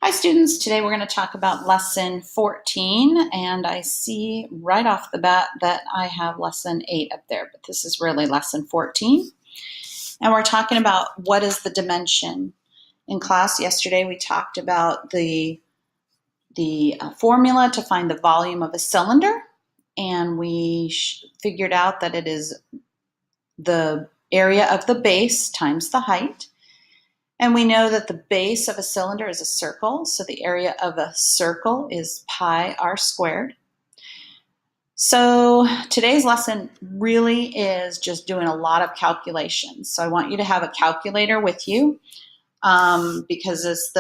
Hi students, today we're going to talk about lesson 14 and I see right off the bat that I have lesson 8 up there, but this is really lesson 14. And we're talking about what is the dimension. In class yesterday we talked about the formula to find the volume of a cylinder, and we figured out that it is the area of the base times the height. And we know that the base of a cylinder is a circle, so the area of a circle is pi r squared. So today's lesson really is just doing a lot of calculations. So I want you to have a calculator with you because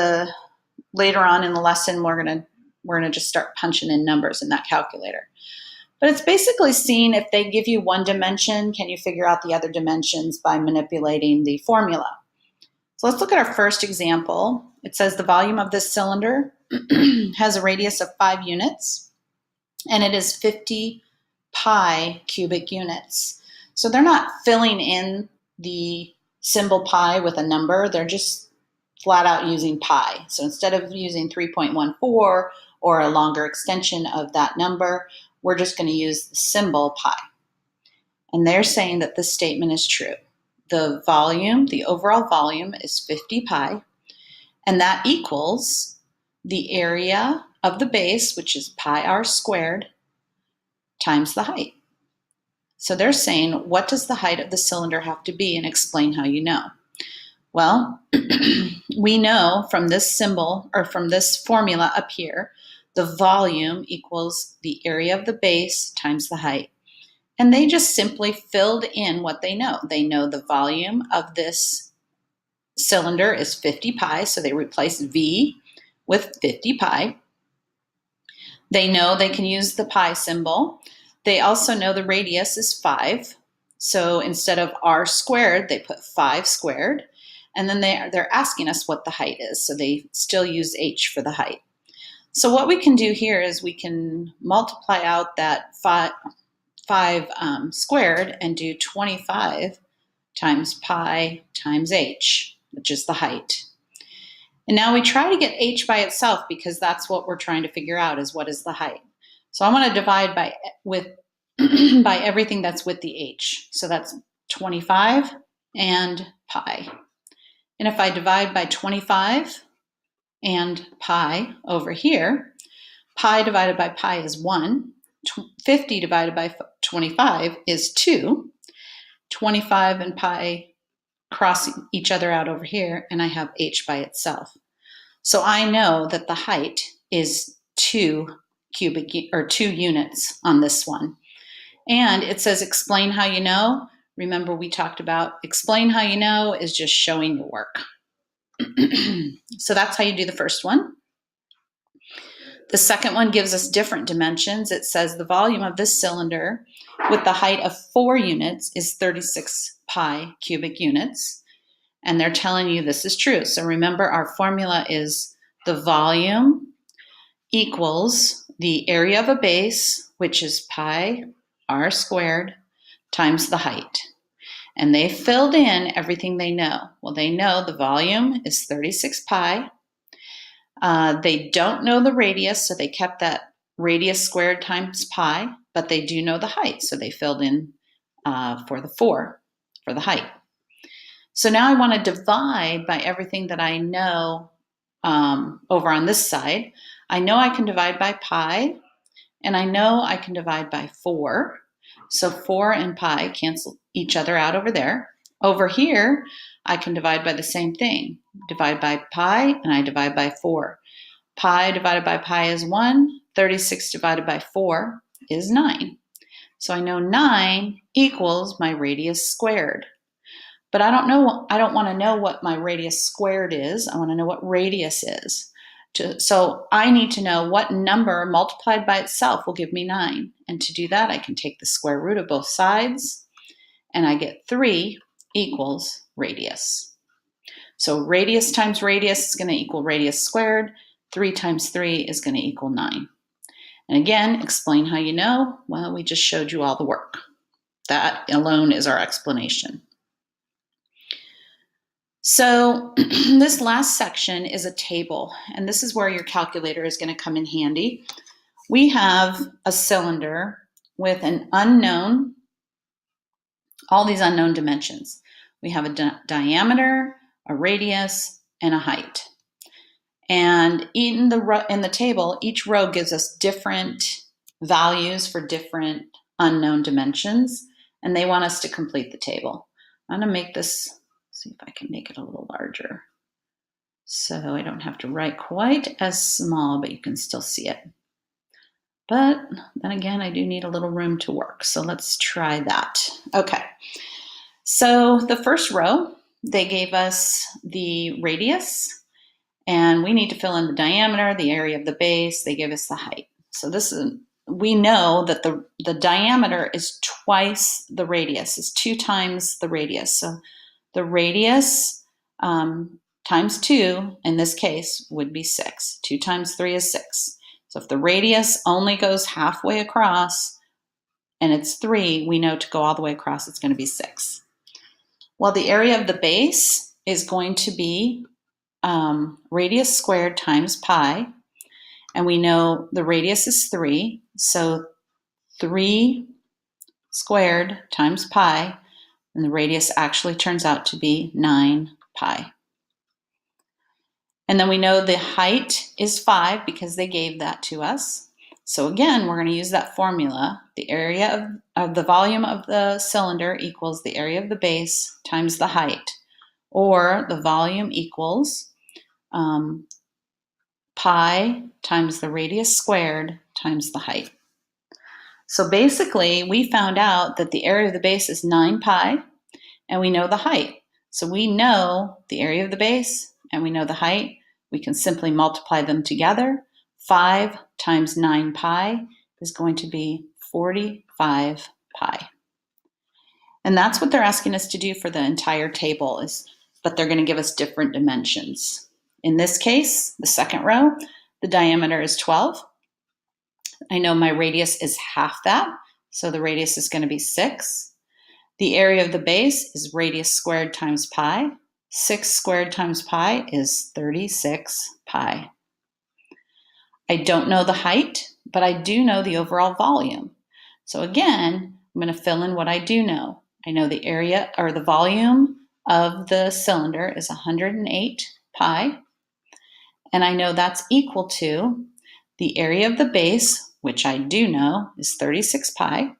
later on in the lesson we're gonna just start punching in numbers in that calculator. But it's basically seeing if they give you one dimension, can you figure out the other dimensions by manipulating the formula. So let's look at our first example. It says the volume of this cylinder has a radius of 5 units, and it is 50 pi cubic units. So they're not filling in the symbol pi with a number, they're just flat out using pi. So instead of using 3.14 or a longer extension of that number, we're just going to use the symbol pi. And they're saying that this statement is true. The volume, the overall volume is 50 pi, and that equals the area of the base, which is pi r squared, times the height. So they're saying, what does the height of the cylinder have to be, and explain how you know. Well, we know from this symbol, or from this formula up here, the volume equals the area of the base times the height. And they just simply filled in what they know. They know the volume of this cylinder is 50 pi, so they replace V with 50 pi. They know they can use the pi symbol. They also know the radius is 5. So instead of r squared, they put 5 squared. And then they're asking us what the height is, so they still use h for the height. So what we can do here is we can multiply out that 5 squared and do 25 times pi times h, which is the height. And now we try to get h by itself because that's what we're trying to figure out, is what is the height. So I want to divide by everything that's with the h. So that's 25 and pi. And if I divide by 25 and pi over here, pi divided by pi is 1. 50 divided by 25 is 2. 25 and pi cross each other out over here, and I have h by itself. So I know that the height is 2 units on this one. And it says explain how you know. Remember, we talked about explain how you know is just showing your work. So that's how you do the first one. The second one gives us different dimensions. It says the volume of this cylinder with the height of 4 units is 36 pi cubic units. And they're telling you this is true. So remember, our formula is the volume equals the area of a base, which is pi r squared, times the height. And they filled in everything they know. Well, they know the volume is 36 pi. They don't know the radius, so they kept that radius squared times pi, but they do know the height, so they filled in for the height. So now I want to divide by everything that I know over on this side. I know I can divide by pi, and I know I can divide by 4. So 4 and pi cancel each other out over there. Over here, I can divide by the same thing. Divide by pi, and I divide by 4. Pi divided by pi is 1. 36 divided by 4 is 9. So I know 9 equals my radius squared. But I don't want to know what my radius squared is. I want to know what radius is. So I need to know what number multiplied by itself will give me 9. And to do that, I can take the square root of both sides, and I get 3 equals radius. So radius times radius is going to equal radius squared. 3 times 3 is going to equal 9. And again, explain how you know. Well, we just showed you all the work. That alone is our explanation. So this last section is a table, and this is where your calculator is going to come in handy. We have a cylinder with an unknown, all these unknown dimensions. We have a diameter, a radius, and a height. And in the table, each row gives us different values for different unknown dimensions, and they want us to complete the table. I'm going to make this, see if I can make it a little larger, so I don't have to write quite as small, but you can still see it. But then again, I do need a little room to work, so let's try that. Okay, so the first row, they gave us the radius, and we need to fill in the diameter, the area of the base. They give us the height. So this is, we know that the diameter is twice the radius, is 2 times the radius. So the radius times 2, in this case, would be 6. 2 times 3 is 6. So if the radius only goes halfway across and it's 3, we know to go all the way across, it's going to be 6. Well, the area of the base is going to be radius squared times pi, and we know the radius is 3, so 3 squared times pi, and the radius actually turns out to be 9 pi. And then we know the height is 5 because they gave that to us. So again, we're going to use that formula. The area of the volume of the cylinder equals the area of the base times the height, or the volume equals pi times the radius squared times the height. So basically, we found out that the area of the base is 9 pi, and we know the height. So we know the area of the base, and we know the height. We can simply multiply them together. 5 times 9 pi is going to be 45 pi. And that's what they're asking us to do for the entire table, but they're going to give us different dimensions. In this case, the second row, the diameter is 12. I know my radius is half that, so the radius is going to be 6. The area of the base is radius squared times pi. 6 squared times pi is 36 pi. I don't know the height, but I do know the overall volume. So again, I'm going to fill in what I do know. I know the area, or the volume of the cylinder is 108 pi, and I know that's equal to the area of the base, which I do know is 36 pi.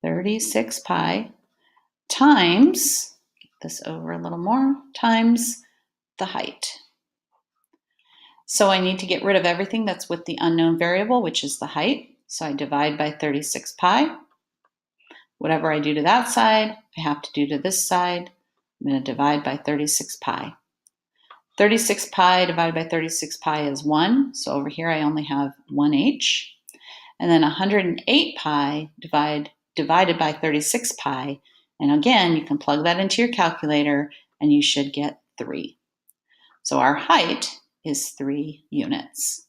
36 pi times, get this over a little more, times the height. So I need to get rid of everything that's with the unknown variable, which is the height. So I divide by 36 pi. Whatever I do to that side, I have to do to this side. I'm going to divide by 36 pi. 36 pi divided by 36 pi is 1. So over here I only have 1h. And then 108 pi divided by 36 pi. And again, you can plug that into your calculator and you should get 3. So our height is 3 units.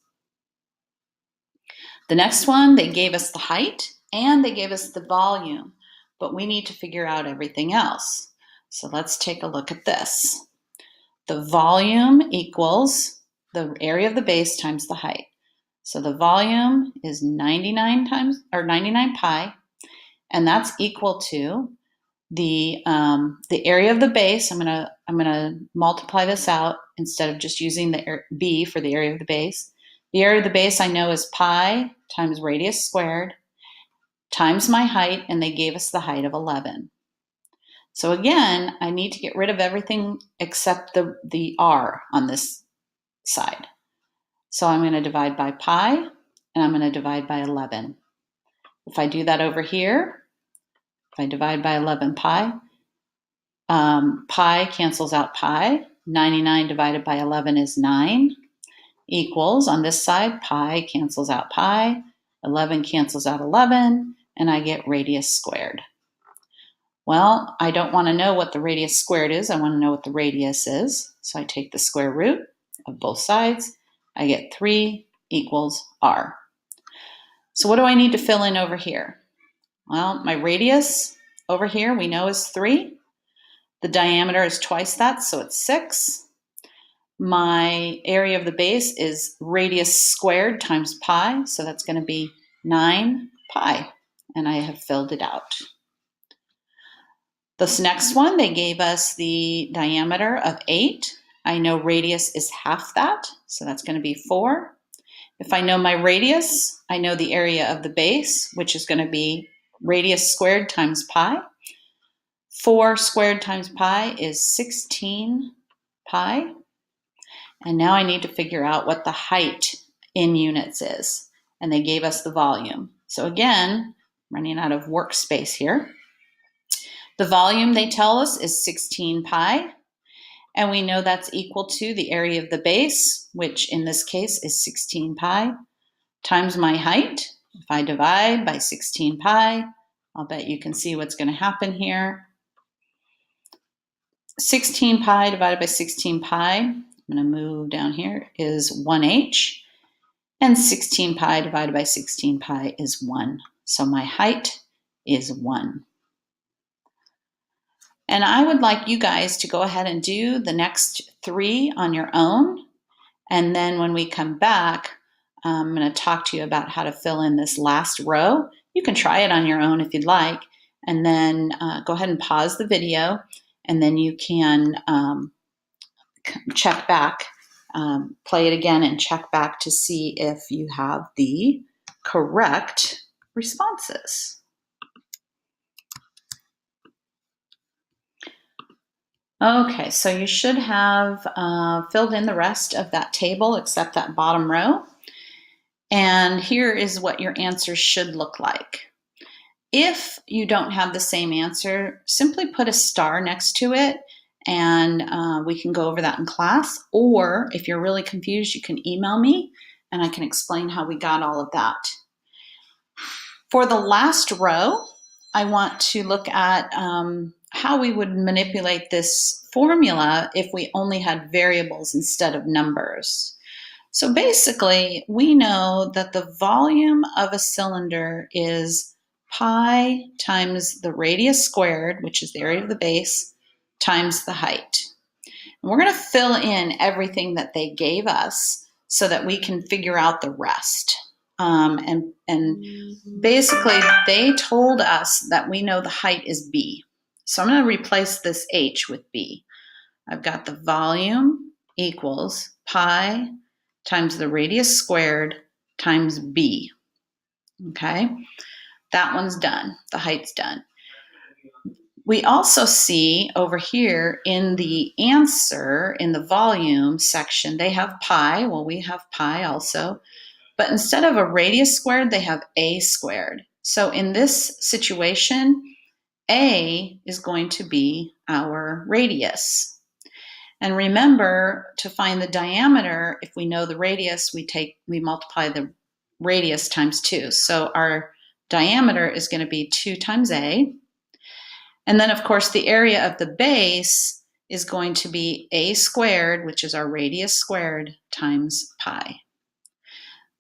The next one, they gave us the height and they gave us the volume, but we need to figure out everything else. So let's take a look at this. The volume equals the area of the base times the height. So the volume is 99 pi, and that's equal to the area of the base. I'm gonna multiply this out instead of just using the b for the area of the base. The area of the base I know is pi times radius squared times my height, and they gave us the height of 11. So again, I need to get rid of everything except the r on this side. So I'm going to divide by pi, and I'm going to divide by 11. If I do that over here, if I divide by 11 pi, pi cancels out pi. 99 divided by 11 is 9, equals, on this side, pi cancels out pi, 11 cancels out 11, and I get radius squared. Well, I don't want to know what the radius squared is. I want to know what the radius is. So I take the square root of both sides. I get 3 equals r. So what do I need to fill in over here? Well, my radius over here we know is 3. The diameter is twice that, so it's 6. My area of the base is radius squared times pi, so that's going to be 9 pi, and I have filled it out. This next one, they gave us the diameter of 8. I know radius is half that, so that's going to be 4. If I know my radius, I know the area of the base, which is going to be radius squared times pi. 4 squared times pi is 16 pi. And now I need to figure out what the height in units is. And they gave us the volume. So again, running out of workspace here. The volume, they tell us, is 16 pi. And we know that's equal to the area of the base, which in this case is 16 pi, times my height. If I divide by 16 pi, I'll bet you can see what's going to happen here. 16 pi divided by 16 pi, I'm going to move down here, is 1h. And 16 pi divided by 16 pi is 1. So my height is 1. And I would like you guys to go ahead and do the next 3 on your own. And then when we come back, I'm going to talk to you about how to fill in this last row. You can try it on your own if you'd like. And then go ahead and pause the video. And then you can check back, play it again and check back to see if you have the correct responses. Okay, so you should have filled in the rest of that table except that bottom row. And here is what your answers should look like. If you don't have the same answer, simply put a star next to it and we can go over that in class. Or if you're really confused, you can email me and I can explain how we got all of that. For the last row, I want to look at how we would manipulate this formula if we only had variables instead of numbers. So basically, we know that the volume of a cylinder is pi times the radius squared, which is the area of the base, times the height. And we're going to fill in everything that they gave us so that we can figure out the rest. And basically, they told us that we know the height is b. So I'm going to replace this h with b. I've got the volume equals pi times the radius squared times b. Okay, that one's done. The height's done. We also see over here in the answer, in the volume section, they have pi. Well, we have pi also. But instead of a radius squared, they have a squared. So in this situation, a is going to be our radius. And remember, to find the diameter, if we know the radius, we multiply the radius times 2. So our diameter is going to be 2 times a. And then, of course, the area of the base is going to be a squared, which is our radius squared, times pi.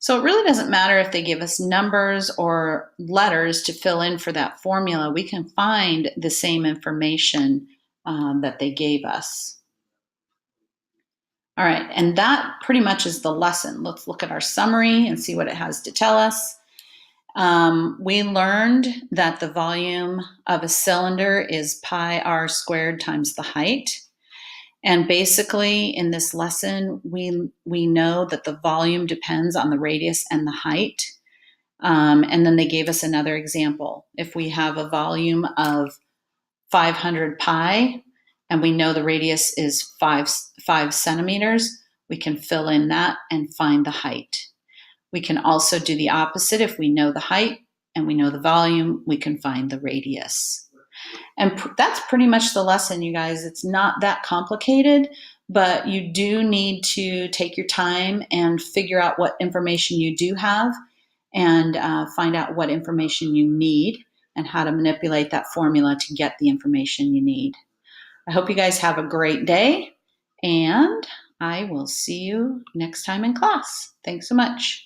So it really doesn't matter if they give us numbers or letters to fill in for that formula. We can find the same information that they gave us. All right, and that pretty much is the lesson. Let's look at our summary and see what it has to tell us. We learned that the volume of a cylinder is pi r squared times the height. And basically, in this lesson, we know that the volume depends on the radius and the height. And then they gave us another example. If we have a volume of 500 pi, and we know the radius is 5 centimeters, we can fill in that and find the height. We can also do the opposite. If we know the height and we know the volume, we can find the radius. And that's pretty much the lesson, you guys. It's not that complicated, but you do need to take your time and figure out what information you do have and find out what information you need and how to manipulate that formula to get the information you need. I hope you guys have a great day, and I will see you next time in class. Thanks so much.